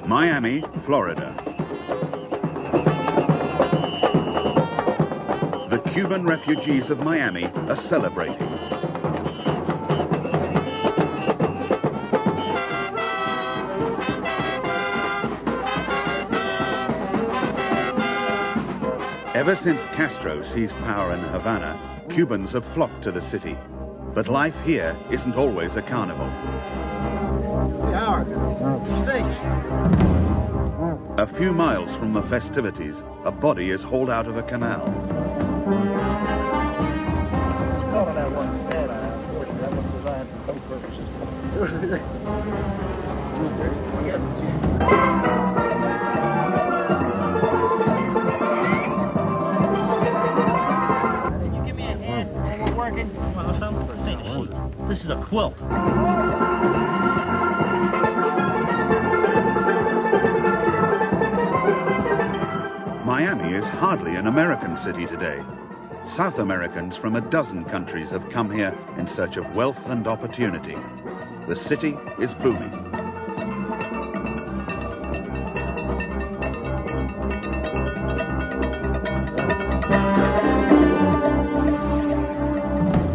Miami, Florida. The Cuban refugees of Miami are celebrating. Ever since Castro seized power in Havana, Cubans have flocked to the city. But life here isn't always a carnival. A few miles from the festivities, a body is hauled out of a canal. Can you give me a hand when we're working? This ain't a sheet. This is a quilt. Miami is hardly an American city today. South Americans from a dozen countries have come here in search of wealth and opportunity. The city is booming.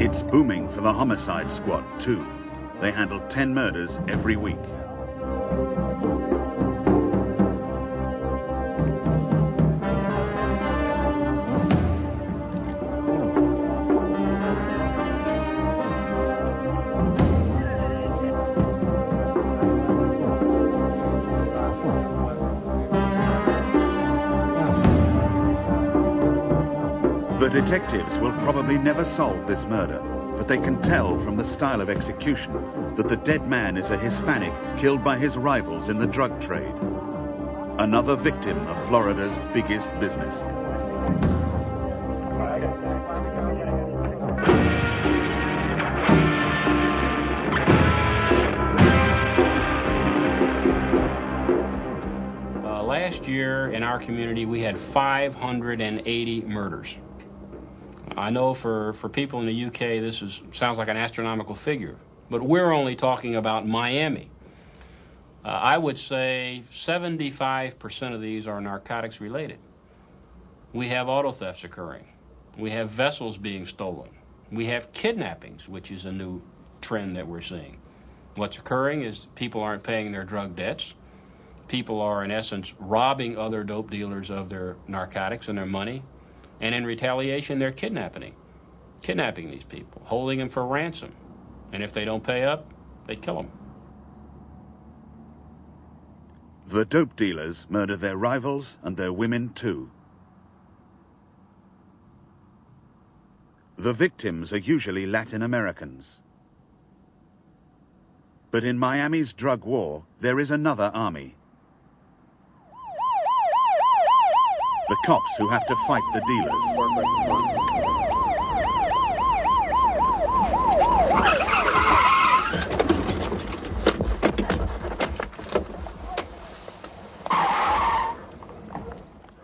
It's booming for the homicide squad, too. They handle 10 murders every week. The detectives will probably never solve this murder, but they can tell from the style of execution that the dead man is a Hispanic killed by his rivals in the drug trade. Another victim of Florida's biggest business. Last year in our community we had 580 murders. I know for people in the UK this sounds like an astronomical figure, but we're only talking about Miami. I would say 75% of these are narcotics related. We have auto thefts occurring. We have vessels being stolen. We have kidnappings, which is a new trend that we're seeing. What's occurring is people aren't paying their drug debts. People are, in essence, robbing other dope dealers of their narcotics and their money. And in retaliation, they're kidnapping these people, holding them for ransom. And if they don't pay up, they kill them. The dope dealers murder their rivals and their women too. The victims are usually Latin Americans. But in Miami's drug war, there is another army. The cops who have to fight the dealers.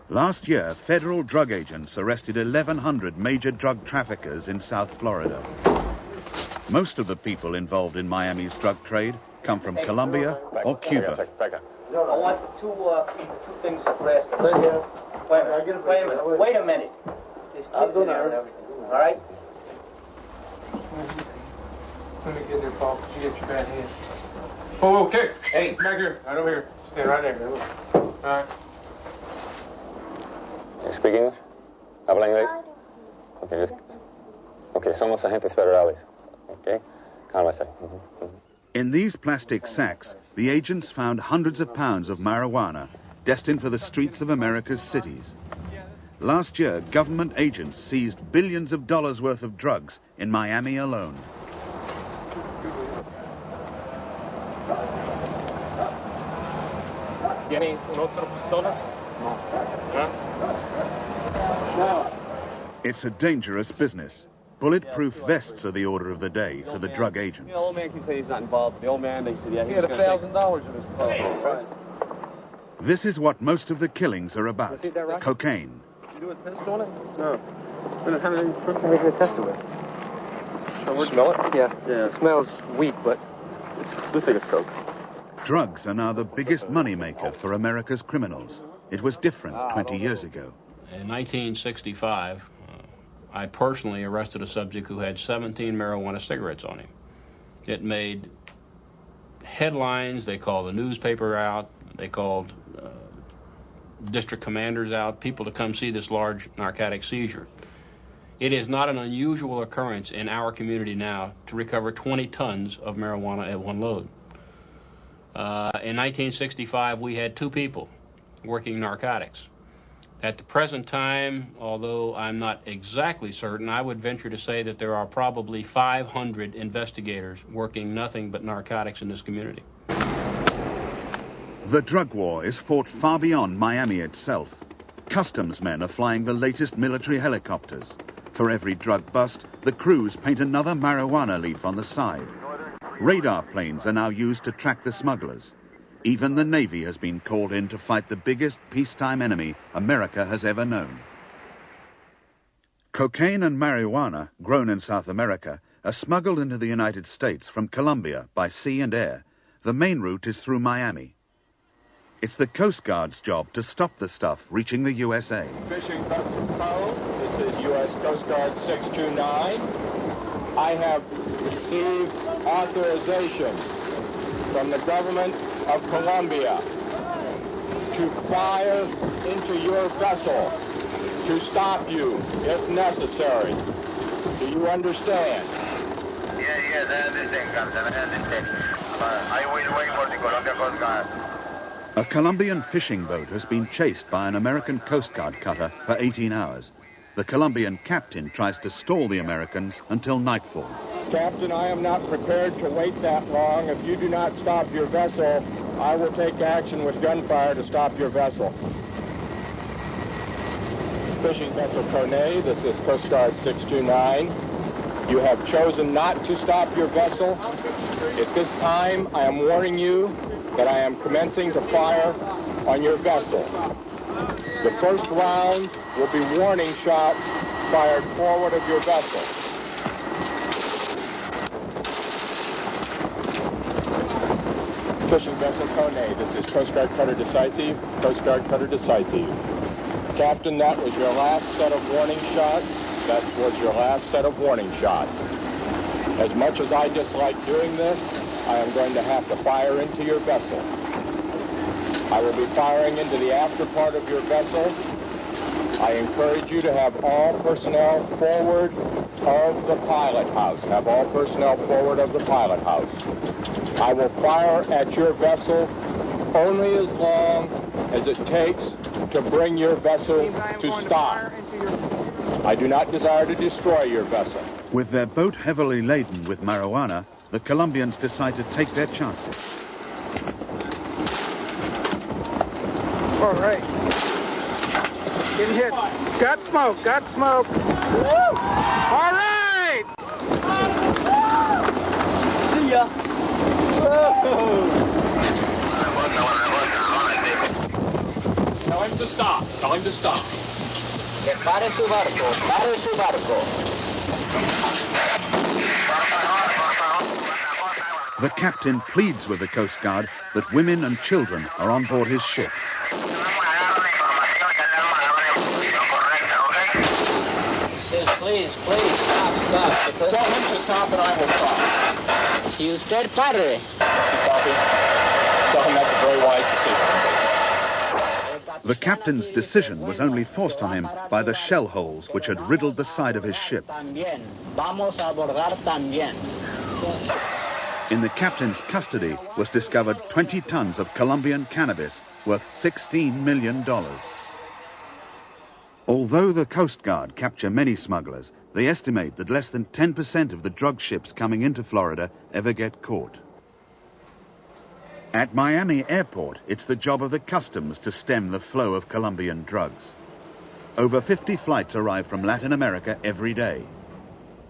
Last year, federal drug agents arrested 1,100 major drug traffickers in South Florida. Most of the people involved in Miami's drug trade come from Colombia or Cuba. I want the two things addressed. Wait a minute. There's kids in there and everything. All right? Let me get there, Paul. Could you get your bad hand? Oh, okay. Hey, back here. Right over here. Stand right there. All right. You speak English? ¿Habla inglés? Okay, just... Okay, somos agentes federales. Okay? Cálmese. In these plastic sacks, the agents found hundreds of pounds of marijuana destined for the streets of America's cities. Last year, government agents seized billions of dollars worth of drugs in Miami alone. ¿Tiene otras pistolas? No. It's a dangerous business. Bulletproof vests are the order of the day for the drug agents. The old man can say he's not involved. The old man, they said, yeah, He had $1,000 in his pocket. Right. This is what most of the killings are about. Cocaine. You do a test on it? No. How are you going to test it with? Smell it? Yeah. It smells weak, but We think it's coke. Drugs are now the biggest moneymaker for America's criminals. It was different 20 years ago. In 1965, I personally arrested a subject who had 17 marijuana cigarettes on him. It made headlines. They called the newspaper out. They called district commanders out, people to come see this large narcotic seizure. It is not an unusual occurrence in our community now to recover 20 tons of marijuana at one load. In 1965, we had 2 people working narcotics. At the present time, although I'm not exactly certain, I would venture to say that there are probably 500 investigators working nothing but narcotics in this community. The drug war is fought far beyond Miami itself. Customs men are flying the latest military helicopters. For every drug bust, the crews paint another marijuana leaf on the side. Radar planes are now used to track the smugglers. Even the Navy has been called in to fight the biggest peacetime enemy America has ever known. Cocaine and marijuana, grown in South America, are smuggled into the United States from Colombia by sea and air. The main route is through Miami. It's the Coast Guard's job to stop the stuff reaching the USA. Fishing Vessel Code, this is U.S. Coast Guard 629. I have received authorization from the government of Colombia to fire into your vessel to stop you if necessary. Do you understand? Yes, I understand, Captain. I understand. I will wait for the Colombia Coast Guard. A Colombian fishing boat has been chased by an American Coast Guard cutter for 18 hours. The Colombian captain tries to stall the Americans until nightfall. Captain, I am not prepared to wait that long. If you do not stop your vessel, I will take action with gunfire to stop your vessel. Fishing Vessel Kone, this is Coast Guard 629. You have chosen not to stop your vessel. At this time, I am warning you that I am commencing to fire on your vessel. The first round will be warning shots fired forward of your vessel. Fishing Vessel Kone, this is Coast Guard Cutter Decisive, Coast Guard Cutter Decisive. Captain, that was your last set of warning shots. That was your last set of warning shots. As much as I dislike doing this, I am going to have to fire into your vessel. I will be firing into the after part of your vessel. I encourage you to have all personnel forward of the pilot house. Have all personnel forward of the pilot house. I will fire at your vessel only as long as it takes to bring your vessel to stop. I do not desire to destroy your vessel. With their boat heavily laden with marijuana, the Colombians decide to take their chances. all right. Getting hit. Got smoke, got smoke. Woo! All right! See ya. Tell him to stop. Tell him to stop. Pare su barco. Pare su barco. The captain pleads with the Coast Guard that women and children are on board his ship. He says, please, stop. Tell him to stop and I will stop. Si usted padre. Stop him. Tell him that's a very wise decision. The captain's decision was only forced on him by the shell holes which had riddled the side of his ship. Vamos a abordar también. In the captain's custody was discovered 20 tons of Colombian cannabis worth $16 million. Although the Coast Guard capture many smugglers, they estimate that less than 10% of the drug ships coming into Florida ever get caught. At Miami Airport, it's the job of the customs to stem the flow of Colombian drugs. Over 50 flights arrive from Latin America every day.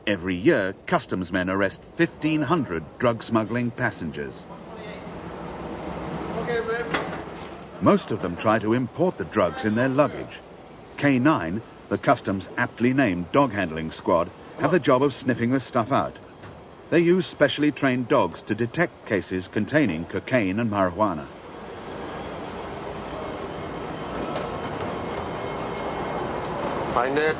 Every year, customs men arrest 1,500 drug smuggling passengers. Most of them try to import the drugs in their luggage. K9, the customs aptly named dog handling squad, have the job of sniffing the stuff out. They use specially trained dogs to detect cases containing cocaine and marijuana. Find it.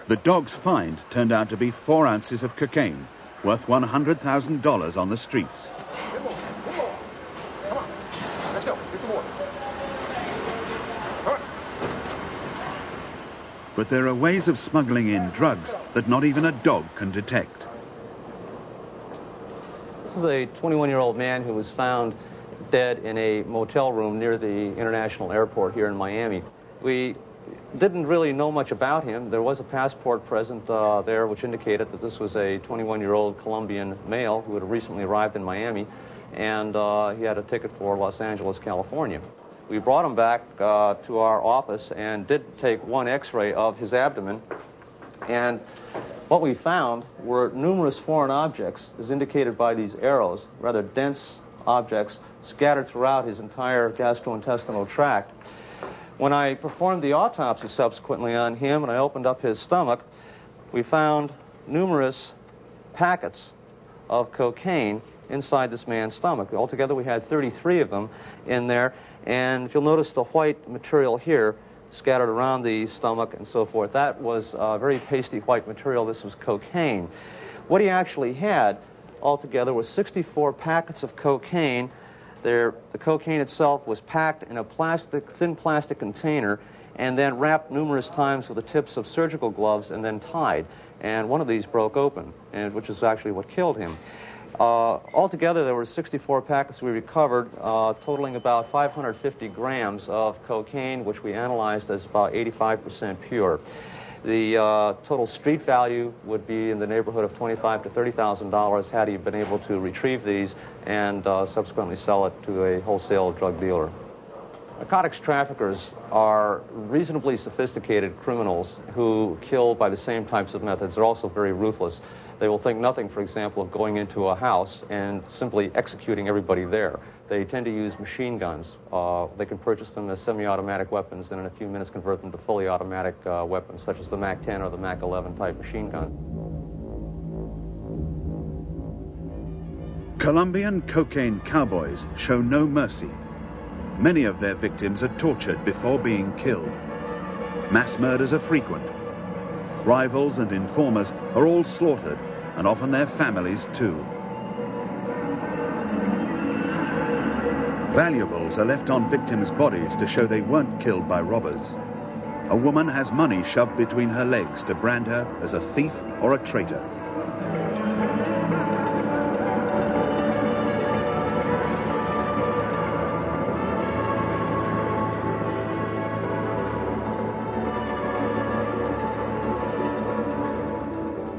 The dog's find turned out to be 4 ounces of cocaine, worth $100,000 on the streets. Come on. Let's go. Get some more. Come on. But there are ways of smuggling in drugs that not even a dog can detect. This is a 21-year-old man who was found dead in a motel room near the international airport here in Miami. We didn't really know much about him. There was a passport present there which indicated that this was a 21-year-old Colombian male who had recently arrived in Miami, and he had a ticket for Los Angeles, California. We brought him back to our office and did take one x-ray of his abdomen, and what we found were numerous foreign objects, as indicated by these arrows, rather dense objects scattered throughout his entire gastrointestinal tract. When I performed the autopsy subsequently on him and I opened up his stomach, we found numerous packets of cocaine inside this man's stomach. Altogether, we had 33 of them in there, and if you'll notice the white material here scattered around the stomach and so forth, that was very pasty white material. This was cocaine. What he actually had altogether was 64 packets of cocaine. The cocaine itself was packed in a thin plastic container and then wrapped numerous times with the tips of surgical gloves and then tied. And one of these broke open, which is actually what killed him. Altogether, there were 64 packets we recovered, totaling about 550 grams of cocaine, which we analyzed as about 85% pure. The total street value would be in the neighborhood of $25,000 to $30,000 had he been able to retrieve these and subsequently sell it to a wholesale drug dealer. Narcotics traffickers are reasonably sophisticated criminals who kill by the same types of methods. They're also very ruthless. They will think nothing, for example, of going into a house and simply executing everybody there. They tend to use machine guns. They can purchase them as semi-automatic weapons and in a few minutes convert them to fully automatic weapons, such as the MAC-10 or the MAC-11 type machine gun. Colombian cocaine cowboys show no mercy. Many of their victims are tortured before being killed. Mass murders are frequent. Rivals and informers are all slaughtered, and often their families too. Valuables are left on victims' bodies to show they weren't killed by robbers. A woman has money shoved between her legs to brand her as a thief or a traitor.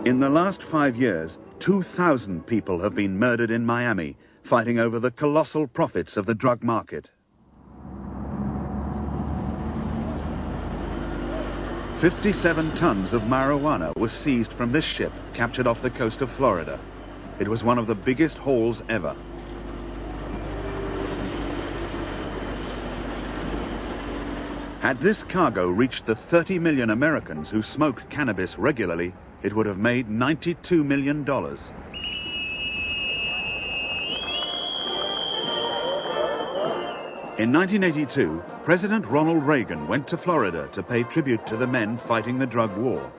In the last 5 years, 2,000 people have been murdered in Miami, fighting over the colossal profits of the drug market. 57 tons of marijuana was seized from this ship captured off the coast of Florida. It was one of the biggest hauls ever. Had this cargo reached the 30 million Americans who smoke cannabis regularly, it would have made $92 million. In 1982, President Ronald Reagan went to Florida to pay tribute to the men fighting the drug war.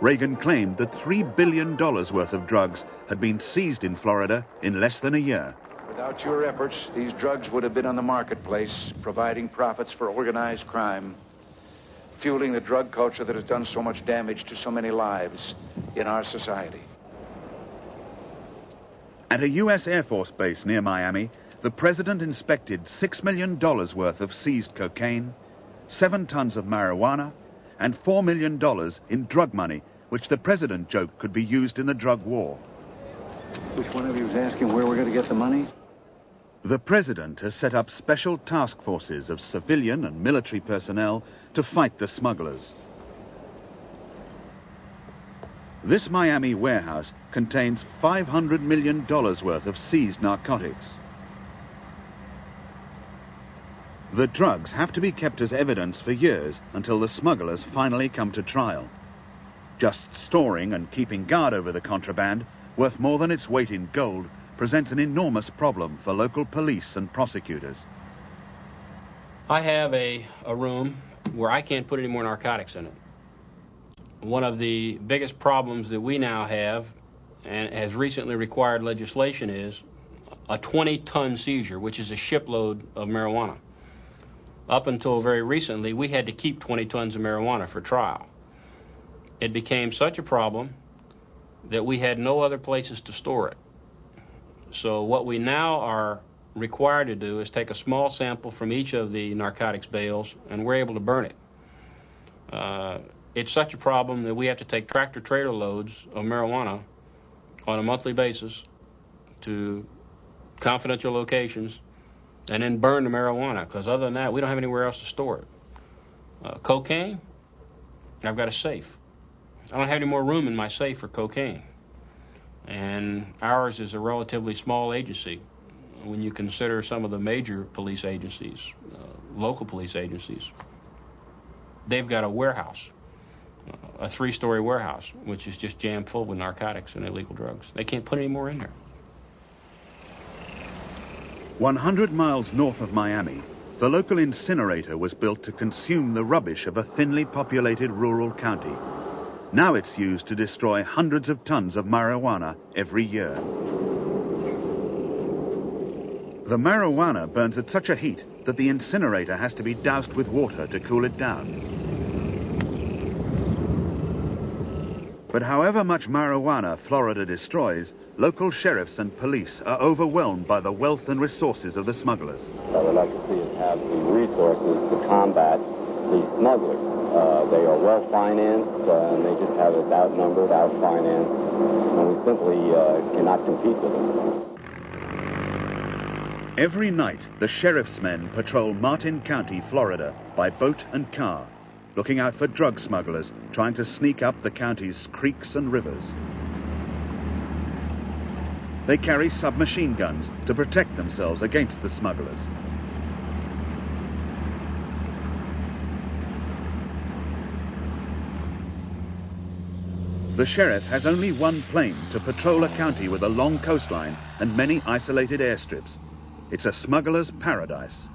Reagan claimed that $3 billion worth of drugs had been seized in Florida in less than a year. Without your efforts, these drugs would have been on the marketplace, providing profits for organized crime, fueling the drug culture that has done so much damage to so many lives in our society. At a U.S. Air Force base near Miami, the president inspected $6 million worth of seized cocaine, 7 tons of marijuana, and $4 million in drug money, which the president joked could be used in the drug war. Which one of you is asking where we're going to get the money? The president has set up special task forces of civilian and military personnel to fight the smugglers. This Miami warehouse contains $500 million worth of seized narcotics. The drugs have to be kept as evidence for years until the smugglers finally come to trial. Just storing and keeping guard over the contraband, worth more than its weight in gold, presents an enormous problem for local police and prosecutors. I have a room where I can't put any more narcotics in it. One of the biggest problems that we now have, and has recently required legislation, is a 20-ton seizure, which is a shipload of marijuana. Up until very recently, we had to keep 20 tons of marijuana for trial. It became such a problem that we had no other places to store it. So what we now are required to do is take a small sample from each of the narcotics bales, and we're able to burn it. It's such a problem that we have to take tractor-trailer loads of marijuana on a monthly basis to confidential locations and then burn the marijuana, because other than that, we don't have anywhere else to store it. Cocaine, I've got a safe. I don't have any more room in my safe for cocaine. And ours is a relatively small agency when you consider some of the major police agencies, local police agencies. They've got a warehouse, a 3-story warehouse, which is just jammed full with narcotics and illegal drugs. They can't put any more in there. 100 miles north of Miami, the local incinerator was built to consume the rubbish of a thinly populated rural county. Now it's used to destroy hundreds of tons of marijuana every year. The marijuana burns at such a heat that the incinerator has to be doused with water to cool it down. But however much marijuana Florida destroys, local sheriffs and police are overwhelmed by the wealth and resources of the smugglers. What I'd like to see is have the resources to combat these smugglers. They are well-financed, and they just have us outnumbered, out-financed, and we simply cannot compete with them. Every night, the sheriff's men patrol Martin County, Florida, by boat and car, looking out for drug smugglers trying to sneak up the county's creeks and rivers. They carry submachine guns to protect themselves against the smugglers. The sheriff has only one plane to patrol a county with a long coastline and many isolated airstrips. It's a smuggler's paradise.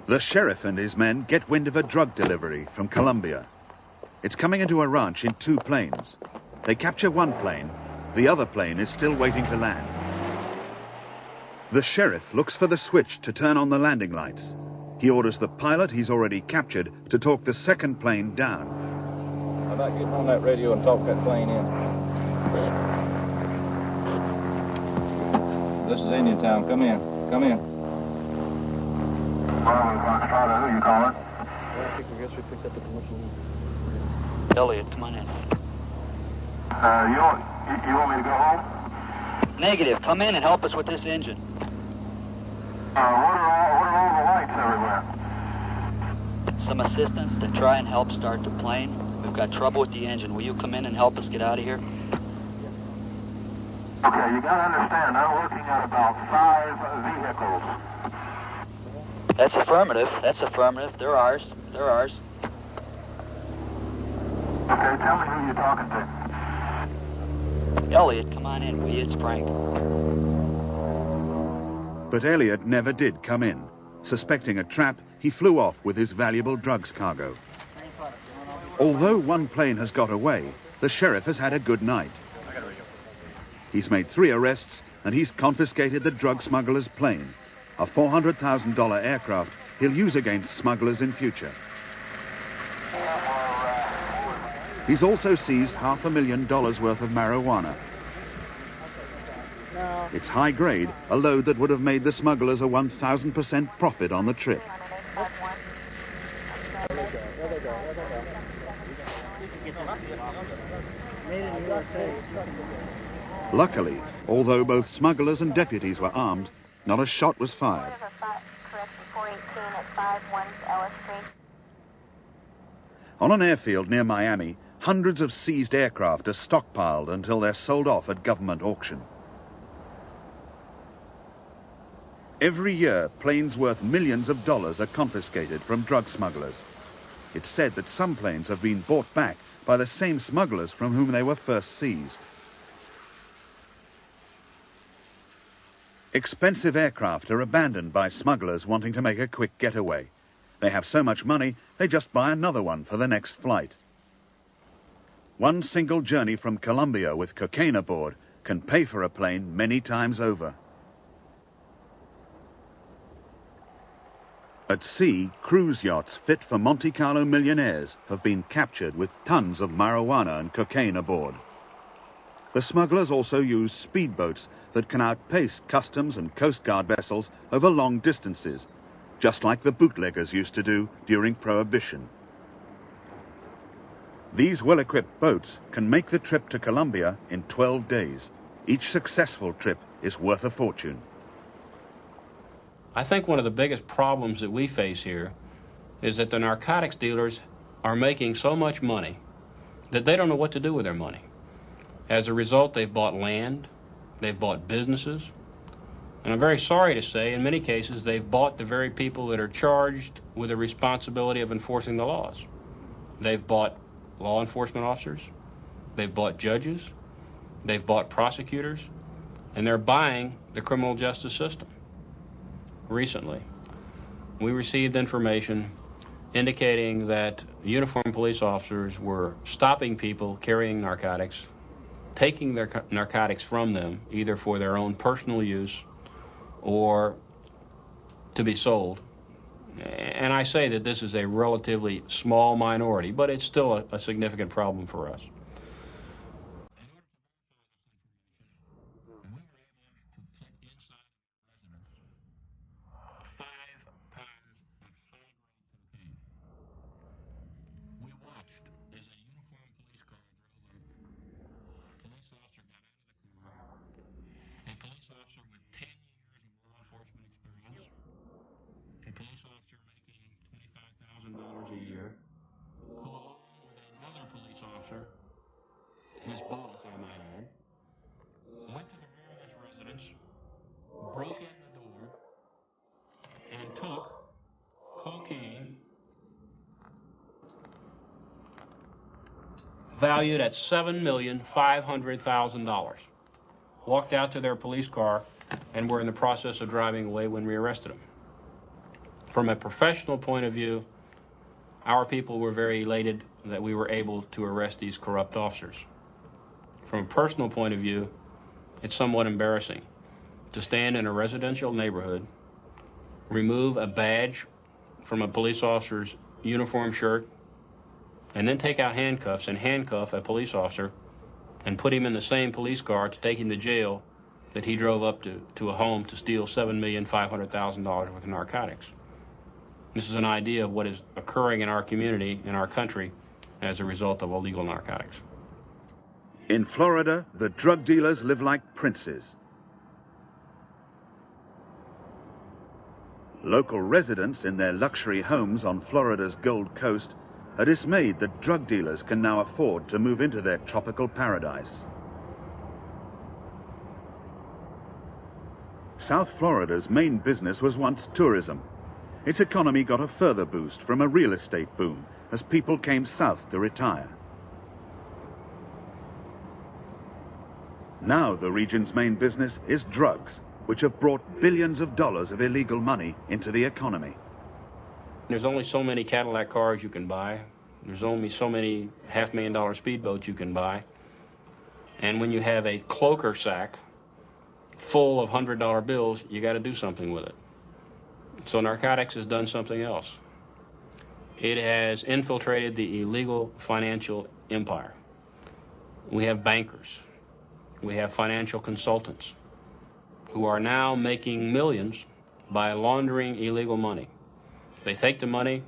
The sheriff and his men get wind of a drug delivery from Colombia. It's coming into a ranch in 2 planes. They capture one plane. The other plane is still waiting to land. The sheriff looks for the switch to turn on the landing lights. He orders the pilot he's already captured to talk the second plane down. How about getting on that radio and talk that plane in? This is Indian Town. Come in. Come in. Who you calling? Elliot, come on in. You want me to go home? Negative. Come in and help us with this engine. What are all the lights everywhere? Some assistance to try and help start the plane. We've got trouble with the engine. Will you come in and help us get out of here? Okay, you gotta understand, I'm looking at about 5 vehicles. That's affirmative. That's affirmative. They're ours. They're ours. Okay, tell me who you're talking to. Elliot, come on in, will you? It's Frank. But Elliot never did come in. Suspecting a trap, he flew off with his valuable drugs cargo. Although one plane has got away, the sheriff has had a good night. He's made 3 arrests and he's confiscated the drug smuggler's plane, a $400,000 aircraft he'll use against smugglers in future. He's also seized $500,000 worth of marijuana. It's high grade, a load that would have made the smugglers a 1,000% profit on the trip. Luckily, although both smugglers and deputies were armed, not a shot was fired. On an airfield near Miami, hundreds of seized aircraft are stockpiled until they're sold off at government auction. Every year, planes worth millions of dollars are confiscated from drug smugglers. It's said that some planes have been bought back by the same smugglers from whom they were first seized. Expensive aircraft are abandoned by smugglers wanting to make a quick getaway. They have so much money, they just buy another one for the next flight. One single journey from Colombia with cocaine aboard can pay for a plane many times over. At sea, cruise yachts fit for Monte Carlo millionaires have been captured with tons of marijuana and cocaine aboard. The smugglers also use speedboats that can outpace customs and coast guard vessels over long distances, just like the bootleggers used to do during Prohibition. These well-equipped boats can make the trip to Colombia in 12 days. Each successful trip is worth a fortune. I think one of the biggest problems that we face here is that the narcotics dealers are making so much money that they don't know what to do with their money. As a result, they've bought land, they've bought businesses, and I'm very sorry to say, in many cases, they've bought the very people that are charged with the responsibility of enforcing the laws. They've bought law enforcement officers, they've bought judges, they've bought prosecutors, and they're buying the criminal justice system. Recently, we received information indicating that uniformed police officers were stopping people carrying narcotics, taking their narcotics from them, either for their own personal use or to be sold. And I say that this is a relatively small minority, but it's still a significant problem for us. A year, who along with another police officer, his boss, I might add, went to the various residence, broke in the door, and took cocaine valued at $7,500,000. Walked out to their police car and were in the process of driving away when we arrested them. From a professional point of view, our people were very elated that we were able to arrest these corrupt officers. From a personal point of view, it's somewhat embarrassing to stand in a residential neighborhood, remove a badge from a police officer's uniform shirt, and then take out handcuffs and handcuff a police officer and put him in the same police car to take him to jail that he drove up to a home to steal $7,500,000 worth of narcotics. This is an idea of what is occurring in our community, in our country, as a result of illegal narcotics. In Florida, the drug dealers live like princes. Local residents in their luxury homes on Florida's Gold Coast are dismayed that drug dealers can now afford to move into their tropical paradise. South Florida's main business was once tourism. Its economy got a further boost from a real estate boom as people came south to retire. Now the region's main business is drugs, which have brought billions of dollars of illegal money into the economy. There's only so many Cadillac cars you can buy. There's only so many $500,000 speedboats you can buy. And when you have a cloaker sack full of $100 bills, you got to do something with it. So narcotics has done something else. It has infiltrated the illegal financial empire. We have bankers. We have financial consultants who are now making millions by laundering illegal money. They take the money,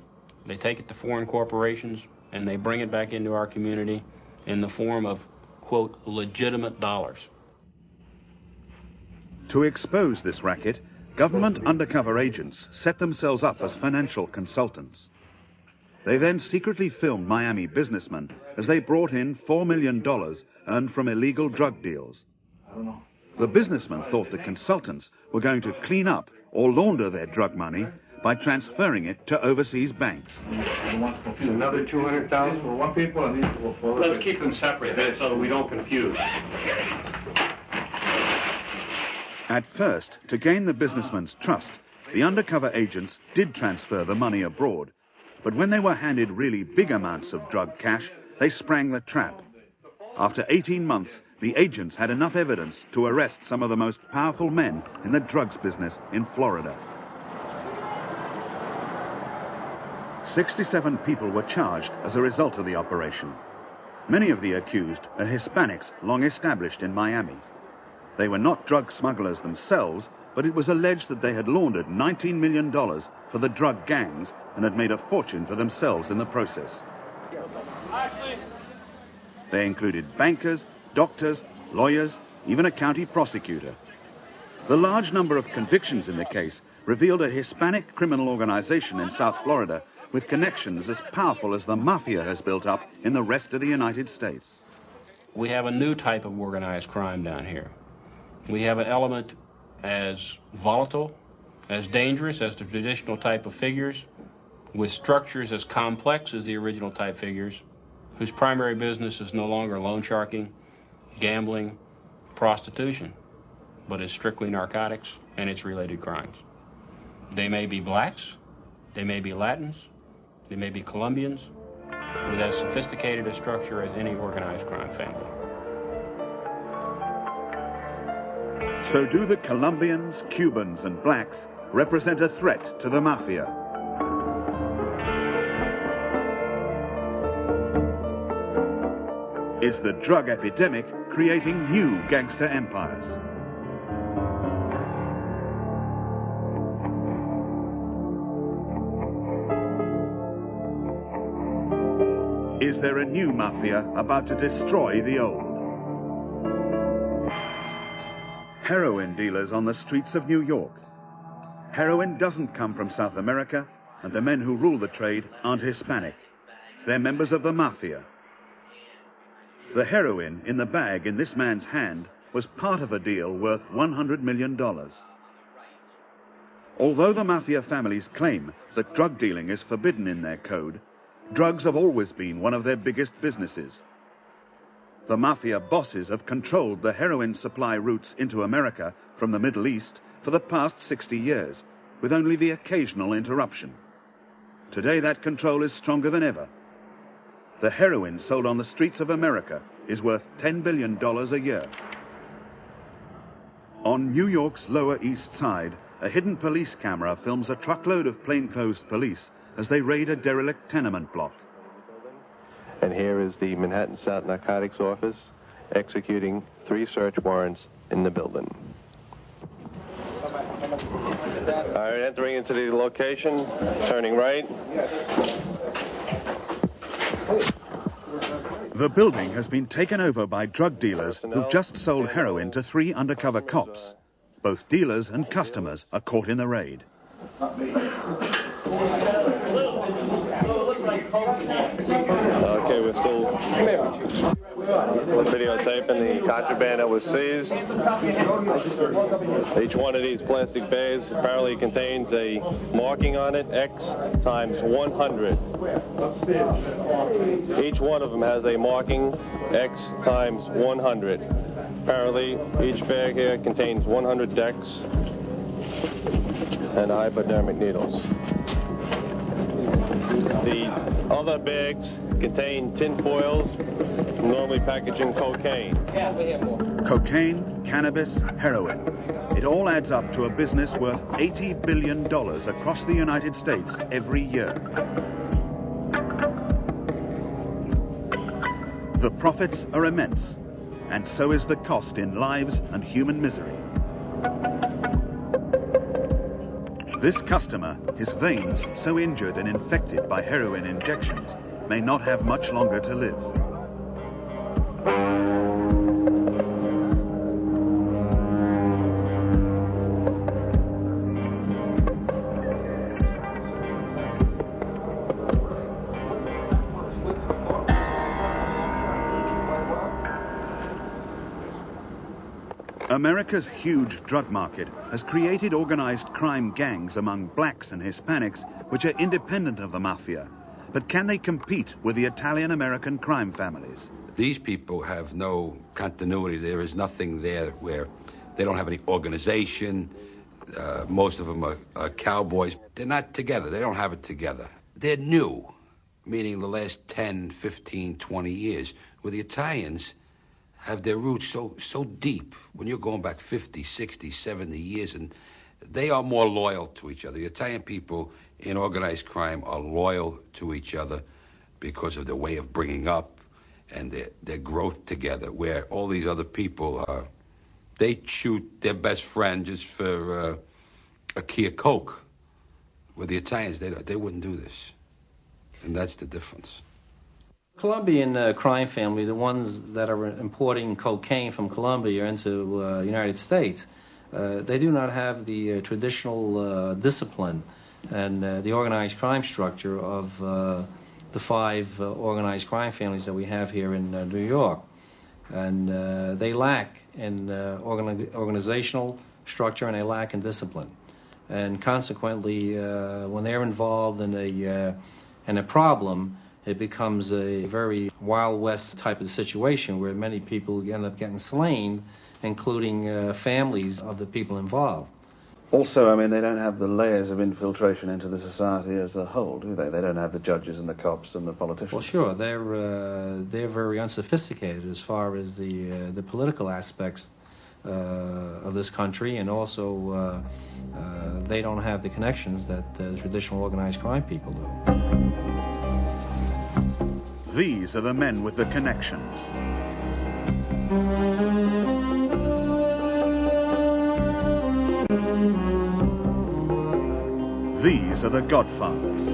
they take it to foreign corporations, and they bring it back into our community in the form of, quote, legitimate dollars. To expose this racket, government undercover agents set themselves up as financial consultants. They then secretly filmed Miami businessmen as they brought in $4 million earned from illegal drug deals. The businessmen thought the consultants were going to clean up or launder their drug money by transferring it to overseas banks. Another 200,000 for one people and these for four. Let's keep them separate so that we don't confuse. At first, to gain the businessmen's trust, the undercover agents did transfer the money abroad. But when they were handed really big amounts of drug cash, they sprang the trap. After 18 months, the agents had enough evidence to arrest some of the most powerful men in the drugs business in Florida. 67 people were charged as a result of the operation. Many of the accused are Hispanics long established in Miami. They were not drug smugglers themselves, but it was alleged that they had laundered $19 million for the drug gangs and had made a fortune for themselves in the process. They included bankers, doctors, lawyers, even a county prosecutor. The large number of convictions in the case revealed a Hispanic criminal organization in South Florida with connections as powerful as the Mafia has built up in the rest of the United States. We have a new type of organized crime down here. We have an element as volatile, as dangerous as the traditional type of figures, with structures as complex as the original type figures, whose primary business is no longer loan sharking, gambling, prostitution, but is strictly narcotics and its related crimes. They may be blacks, they may be Latins, they may be Colombians, with as sophisticated a structure as any organized crime family. So do the Colombians, Cubans, and blacks represent a threat to the Mafia? Is the drug epidemic creating new gangster empires? Is there a new Mafia about to destroy the old? Heroin dealers on the streets of New York. Heroin doesn't come from South America, and the men who rule the trade aren't Hispanic. They're members of the Mafia. The heroin in the bag in this man's hand was part of a deal worth $100 million. Although the Mafia families claim that drug dealing is forbidden in their code, drugs have always been one of their biggest businesses. The Mafia bosses have controlled the heroin supply routes into America from the Middle East for the past 60 years, with only the occasional interruption. Today that control is stronger than ever. The heroin sold on the streets of America is worth $10 billion a year. On New York's Lower East Side, a hidden police camera films a truckload of plainclothes police as they raid a derelict tenement block. And here is the Manhattan South Narcotics Office executing 3 search warrants in the building. All right, entering into the location, turning right. The building has been taken over by drug dealers who've just sold heroin to 3 undercover cops. Both dealers and customers are caught in the raid. Okay, we're still videotaping the contraband that was seized. Each one of these plastic bags apparently contains a marking on it, X times 100. Each one of them has a marking, X times 100. Apparently, each bag here contains 100 decks and hypodermic needles. The other bags contain tin foils, normally packaging cocaine. Cocaine, cannabis, heroin. It all adds up to a business worth $80 billion across the United States every year. The profits are immense, and so is the cost in lives and human misery. This customer, his veins so injured and infected by heroin injections, may not have much longer to live. America's huge drug market has created organized crime gangs among blacks and Hispanics which are independent of the mafia. But can they compete with the Italian-American crime families? These people have no continuity. There is nothing there where they don't have any organization. Most of them are cowboys. They're not together. They don't have it together. They're new, meaning the last 10, 15, 20 years, where the Italians have their roots so deep. When you're going back 50, 60, 70 years, and they are more loyal to each other. The Italian people in organized crime are loyal to each other because of their way of bringing up and their growth together, where all these other people, they shoot their best friend just for a key of Coke. With the Italians, they wouldn't do this. And that's the difference. Colombian crime family, the ones that are importing cocaine from Colombia into the United States, they do not have the traditional discipline and the organized crime structure of the 5 organized crime families that we have here in New York. And they lack in organizational structure, and they lack in discipline. And consequently, when they're involved in a problem, it becomes a very Wild West type of situation where many people end up getting slain, including families of the people involved. Also, I mean, they don't have the layers of infiltration into the society as a whole, do they? They don't have the judges and the cops and the politicians. Well, sure, they're very unsophisticated as far as the political aspects of this country, and also they don't have the connections that traditional organized crime people do. These are the men with the connections. These are the godfathers.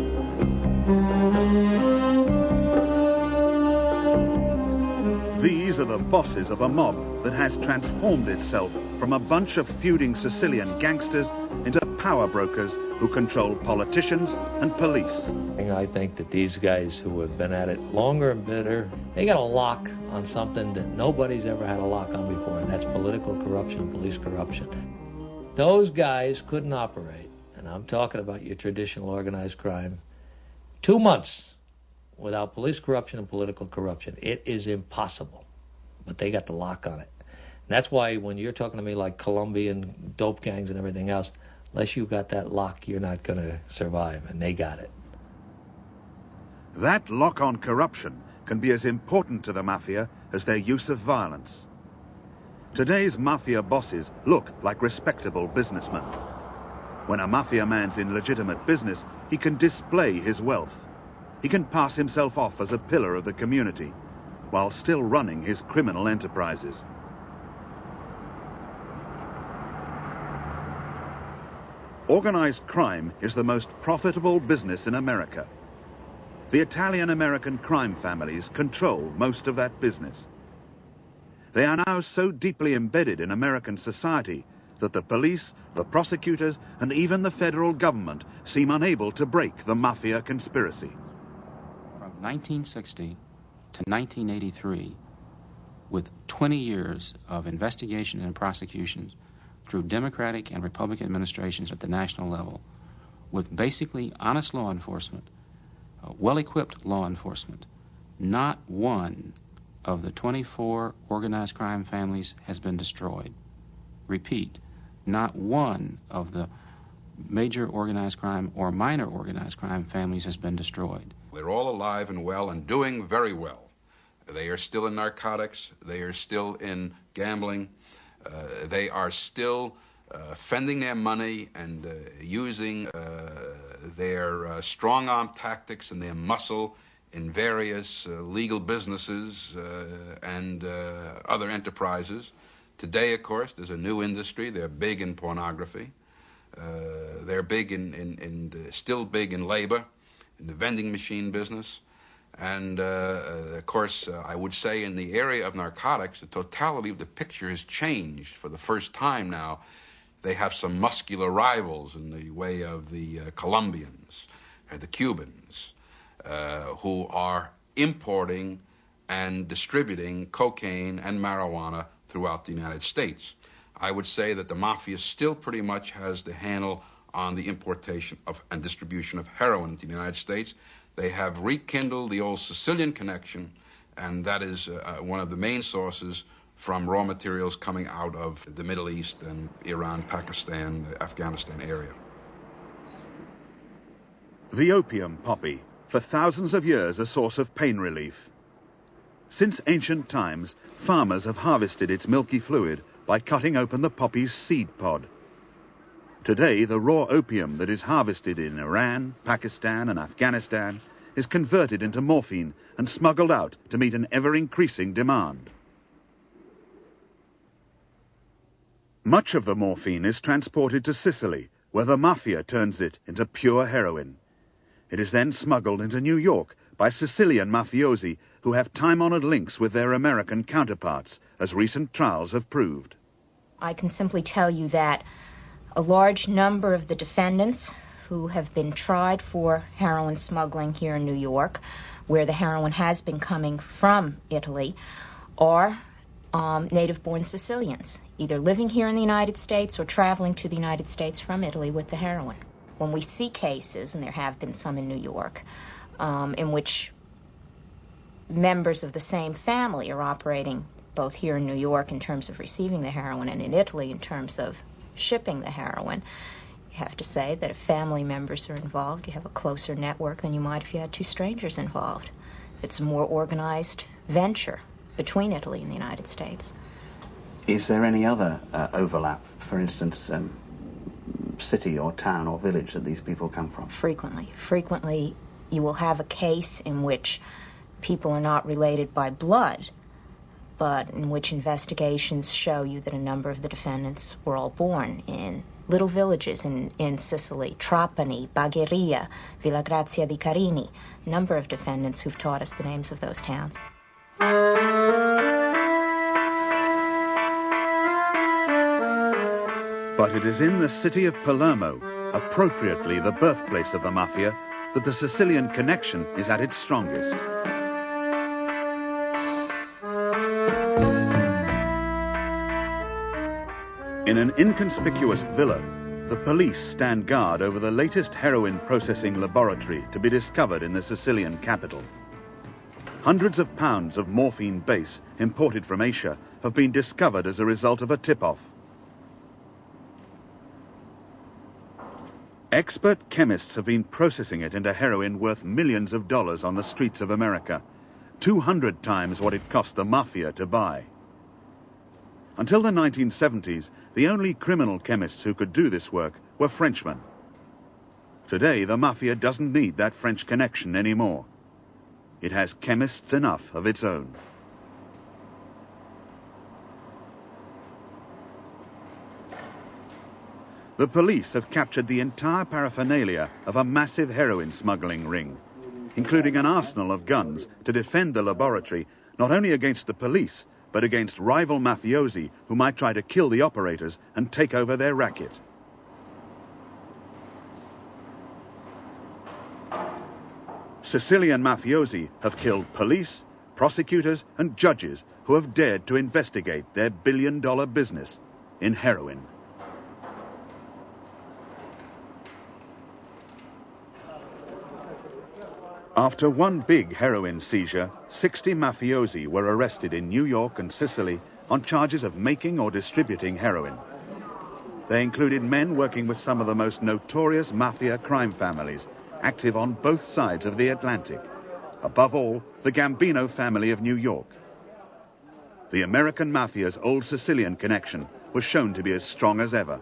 These are the bosses of a mob that has transformed itself from a bunch of feuding Sicilian gangsters into power brokers who control politicians and police. I think that these guys who have been at it longer and better, they got a lock on something that nobody's ever had a lock on before, and that's political corruption and police corruption. Those guys couldn't operate, and I'm talking about your traditional organized crime, 2 months without police corruption and political corruption. It is impossible, but they got the lock on it. And that's why when you're talking to me like Colombian dope gangs and everything else, unless you got that lock, you're not going to survive, and they got it. That lock on corruption can be as important to the mafia as their use of violence. Today's mafia bosses look like respectable businessmen. When a mafia man's in legitimate business, he can display his wealth. He can pass himself off as a pillar of the community, while still running his criminal enterprises. Organized crime is the most profitable business in America. The Italian-American crime families control most of that business. They are now so deeply embedded in American society that the police, the prosecutors, and even the federal government seem unable to break the mafia conspiracy. From 1960 to 1983, with 20 years of investigation and prosecutions through Democratic and Republican administrations at the national level, with basically honest law enforcement, well-equipped law enforcement, not one of the 24 organized crime families has been destroyed. Repeat, not one of the major organized crime or minor organized crime families has been destroyed. They're all alive and well and doing very well. They are still in narcotics. They are still in gambling. They are still fending their money and using their strong-arm tactics and their muscle in various legal businesses and other enterprises. Today, of course, there's a new industry. They're big in pornography. They're big still big in labor, in the vending machine business. And, of course, I would say in the area of narcotics, the totality of the picture has changed. For the first time now, they have some muscular rivals in the way of the Colombians and the Cubans, who are importing and distributing cocaine and marijuana throughout the United States. I would say that the Mafia still pretty much has the handle on the importation of and distribution of heroin to the United States. They have rekindled the old Sicilian connection, and that is one of the main sources from raw materials coming out of the Middle East and Iran, Pakistan, Afghanistan area. The opium poppy, for thousands of years a source of pain relief. Since ancient times, farmers have harvested its milky fluid by cutting open the poppy's seed pod. Today, the raw opium that is harvested in Iran, Pakistan, and Afghanistan is converted into morphine and smuggled out to meet an ever-increasing demand. Much of the morphine is transported to Sicily, where the Mafia turns it into pure heroin. It is then smuggled into New York by Sicilian mafiosi who have time-honored links with their American counterparts, as recent trials have proved. I can simply tell you that a large number of the defendants who have been tried for heroin smuggling here in New York, where the heroin has been coming from Italy, are native-born Sicilians, either living here in the United States or traveling to the United States from Italy with the heroin. When we see cases, and there have been some in New York, in which members of the same family are operating both here in New York in terms of receiving the heroin and in Italy in terms of shipping the heroin, you have to say that if family members are involved, you have a closer network than you might if you had two strangers involved. It's a more organized venture between Italy and the United States. Is there any other overlap, for instance, city or town or village that these people come from? Frequently. Frequently, you will have a case in which people are not related by blood, but in which investigations show you that a number of the defendants were all born in little villages in Sicily, Trapani, Bagheria, Villa Grazia di Carini, a number of defendants who've taught us the names of those towns. But it is in the city of Palermo, appropriately the birthplace of the Mafia, that the Sicilian connection is at its strongest. In an inconspicuous villa, the police stand guard over the latest heroin processing laboratory to be discovered in the Sicilian capital. Hundreds of pounds of morphine base imported from Asia have been discovered as a result of a tip-off. Expert chemists have been processing it into heroin worth millions of dollars on the streets of America, 200 times what it cost the Mafia to buy. Until the 1970s, the only criminal chemists who could do this work were Frenchmen. Today, the Mafia doesn't need that French connection anymore. It has chemists enough of its own. The police have captured the entire paraphernalia of a massive heroin smuggling ring, including an arsenal of guns to defend the laboratory not only against the police, but against rival mafiosi who might try to kill the operators and take over their racket. Sicilian mafiosi have killed police, prosecutors, and judges who have dared to investigate their billion-dollar business in heroin. After one big heroin seizure, 60 mafiosi were arrested in New York and Sicily on charges of making or distributing heroin. They included men working with some of the most notorious mafia crime families, active on both sides of the Atlantic. Above all, the Gambino family of New York. The American Mafia's old Sicilian connection was shown to be as strong as ever.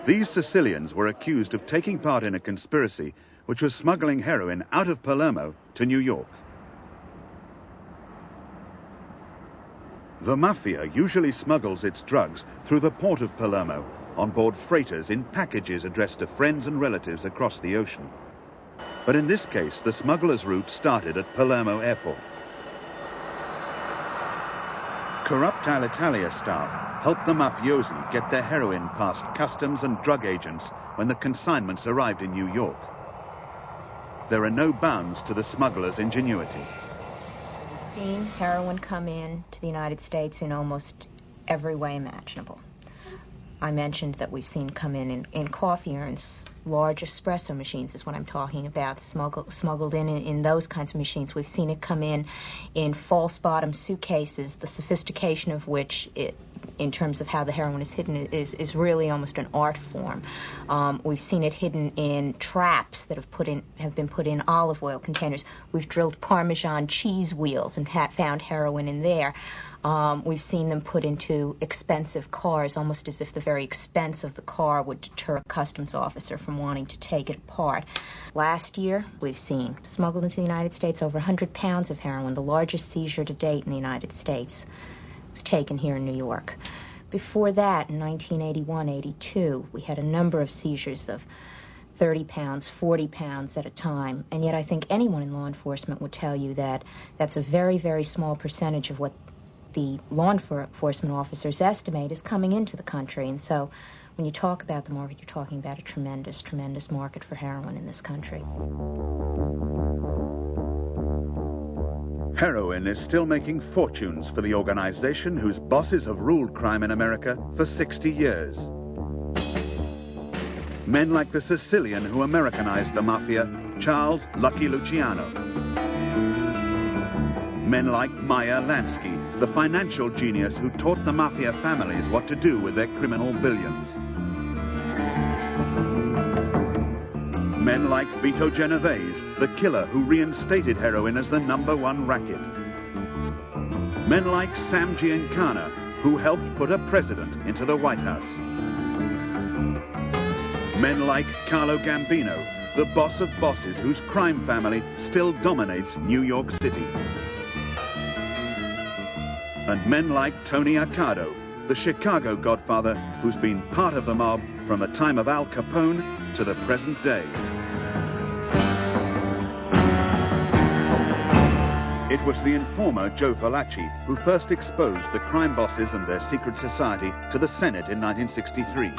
These Sicilians were accused of taking part in a conspiracy which was smuggling heroin out of Palermo to New York. The Mafia usually smuggles its drugs through the port of Palermo on board freighters in packages addressed to friends and relatives across the ocean. But in this case, the smuggler's route started at Palermo Airport. Corrupt Alitalia staff helped the mafiosi get their heroin past customs and drug agents when the consignments arrived in New York. There are no bounds to the smuggler's ingenuity. We've seen heroin come in to the United States in almost every way imaginable. I mentioned that we've seen come in coffee urns. Large espresso machines is what I'm talking about, smuggled in those kinds of machines. We've seen it come in false bottom suitcases, the sophistication of which, in terms of how the heroin is hidden, is really almost an art form. We've seen it hidden in traps that have been put in olive oil containers. We've drilled Parmesan cheese wheels and found heroin in there. We've seen them put into expensive cars, almost as if the very expense of the car would deter a customs officer from wanting to take it apart. Last year, we've seen smuggled into the United States over 100 pounds of heroin, the largest seizure to date in the United States. Was taken here in New York. Before that, in 1981-82, we had a number of seizures of 30 pounds, 40 pounds at a time, and yet I think anyone in law enforcement would tell you that that's a very, very small percentage of what the law enforcement officers estimate is coming into the country. And so when you talk about the market, you're talking about a tremendous, tremendous market for heroin in this country. Heroin is still making fortunes for the organization whose bosses have ruled crime in America for 60 years. Men like the Sicilian who Americanized the Mafia, Charles Lucky Luciano. Men like Meyer Lansky, the financial genius who taught the Mafia families what to do with their criminal billions. Men like Vito Genovese, the killer who reinstated heroin as the #1 racket. Men like Sam Giancana, who helped put a president into the White House. Men like Carlo Gambino, the boss of bosses whose crime family still dominates New York City. And men like Tony Accardo, the Chicago godfather who's been part of the mob from the time of Al Capone to the present day. It was the informer Joe Valachi who first exposed the crime bosses and their secret society to the Senate in 1963.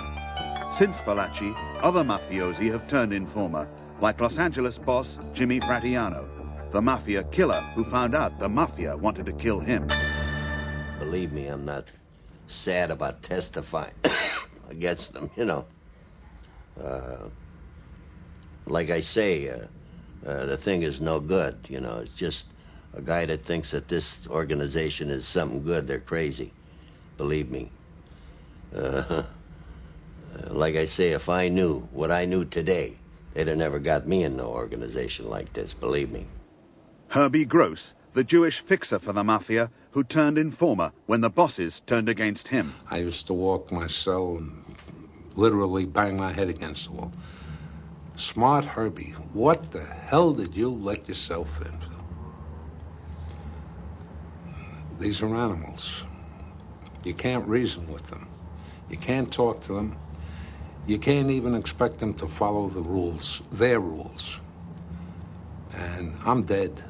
Since Valachi, other mafiosi have turned informer, like Los Angeles boss Jimmy Fratianno, the Mafia killer who found out the Mafia wanted to kill him. Believe me, I'm not sad about testifying against them, you know. Like I say, the thing is no good, you know. It's just a guy that thinks that this organization is something good, they're crazy. Believe me. Like I say, if I knew what I knew today, they'd have never got me in no organization like this, believe me. Herbie Gross, the Jewish fixer for the Mafia, who turned informer when the bosses turned against him. I used to walk my cell and literally bang my head against the wall. Smart Herbie, what the hell did you let yourself into? These are animals. You can't reason with them. You can't talk to them. You can't even expect them to follow the rules, their rules. And I'm dead.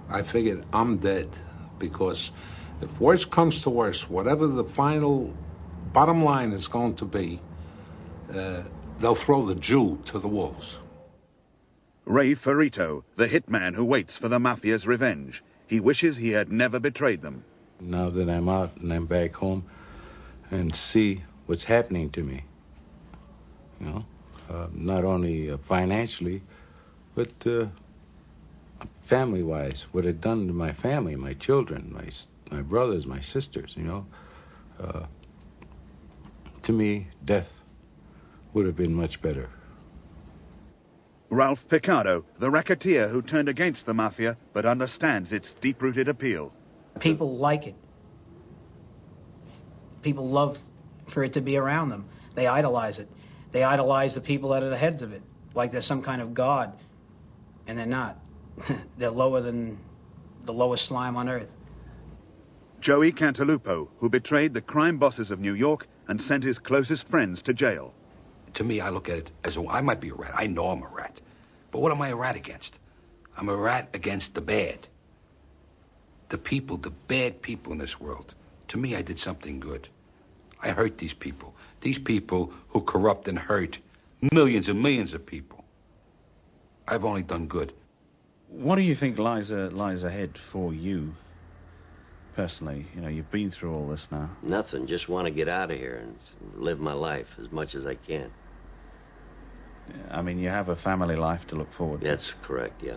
I figured I'm dead because if worse comes to worse, whatever the final bottom line is going to be, they'll throw the Jew to the wolves. Ray Ferrito, the hitman who waits for the Mafia's revenge. He wishes he had never betrayed them. Now that I'm out and I'm back home and see what's happening to me, you know, not only financially, but family-wise, what it done to my family, my children, my brothers, my sisters, you know. to me, death would have been much better. Ralph Picardo, the racketeer who turned against the Mafia but understands its deep-rooted appeal. People like it. People love for it to be around them. They idolize it. They idolize the people that are the heads of it, like they're some kind of god, and they're not. They're lower than the lowest slime on earth. Joey Cantalupe, who betrayed the crime bosses of New York and sent his closest friends to jail. To me, I look at it as I might be a rat. I know I'm a rat. But what am I a rat against? I'm a rat against the bad. The people, the bad people in this world. To me, I did something good. I hurt these people who corrupt and hurt millions and millions of people. I've only done good. What do you think lies ahead for you personally? You know, you've been through all this now. Nothing. Just want to get out of here and live my life as much as I can. I mean, you have a family life to look forward to. That's correct, yeah.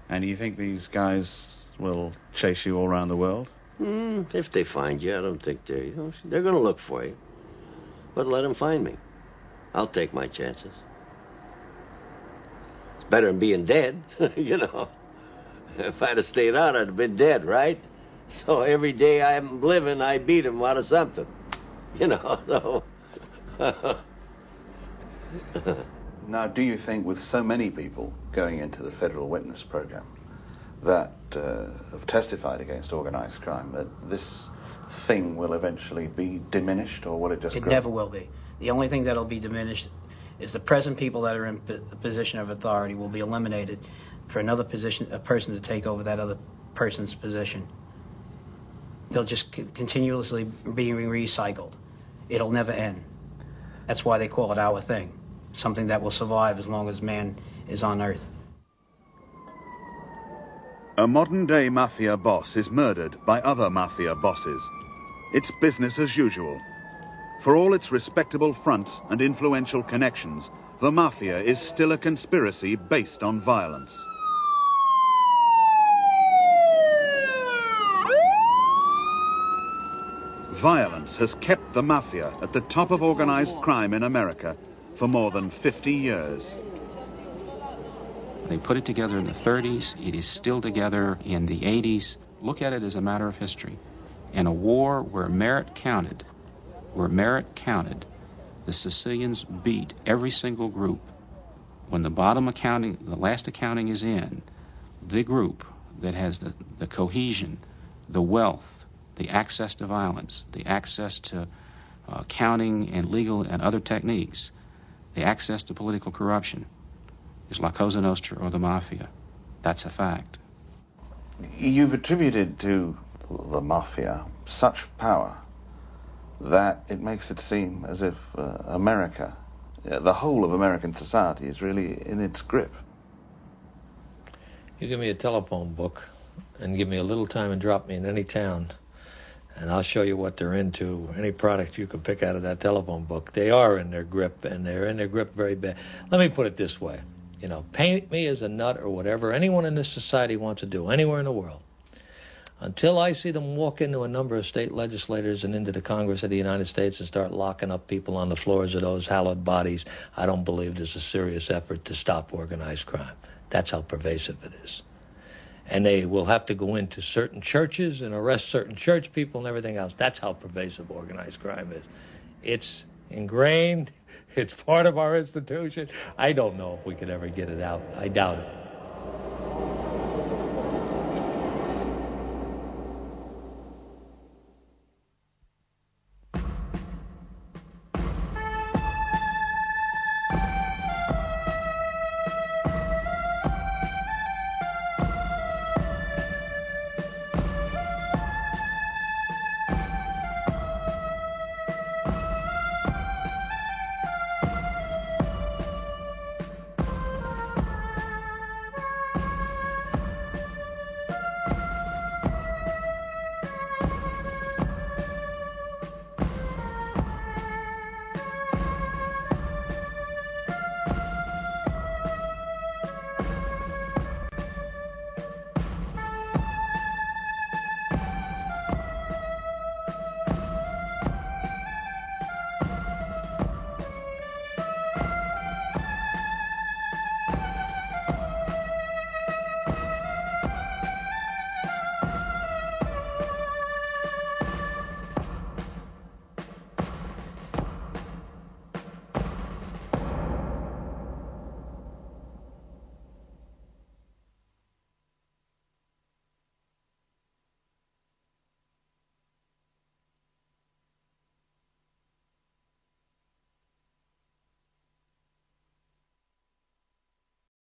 And do you think these guys will chase you all around the world? If they find you, I don't think they're going to look for you. But let them find me. I'll take my chances. It's better than being dead, you know. If I'd have stayed out, I'd have been dead, right? So every day I'm living, I beat them out of something. You know, so... Now, do you think with so many people going into the federal witness program that have testified against organized crime, that this thing will eventually be diminished, or will it just grow? It never will be. The only thing that'll be diminished is the present people that are in a position of authority will be eliminated for another person to take over that other person's position. They'll just continuously be recycled. It'll never end. That's why they call it our thing, something that will survive as long as man is on Earth. A modern-day mafia boss is murdered by other mafia bosses. It's business as usual. For all its respectable fronts and influential connections, the mafia is still a conspiracy based on violence. Violence has kept the mafia at the top of organized crime in America for more than 50 years. They put it together in the 30s. It is still together in the 80s. Look at it as a matter of history. In a war where merit counted, the Sicilians beat every single group. When the last accounting is in, the group that has the cohesion, the wealth, the access to violence, the access to counting and legal and other techniques, the access to political corruption, is la cosa nostra, or the Mafia. That's a fact. You've attributed to the Mafia such power that it makes it seem as if America, the whole of American society, is really in its grip. You give me a telephone book and give me a little time and drop me in any town, and I'll show you what they're into. Any product you can pick out of that telephone book, they are in their grip, and they're in their grip very bad. Let me put it this way. You know, paint me as a nut or whatever anyone in this society wants to do, anywhere in the world. Until I see them walk into a number of state legislators and into the Congress of the United States and start locking up people on the floors of those hallowed bodies, I don't believe there's a serious effort to stop organized crime. That's how pervasive it is. And they will have to go into certain churches and arrest certain church people and everything else. That's how pervasive organized crime is. It's ingrained. It's part of our institution. I don't know if we could ever get it out. I doubt it.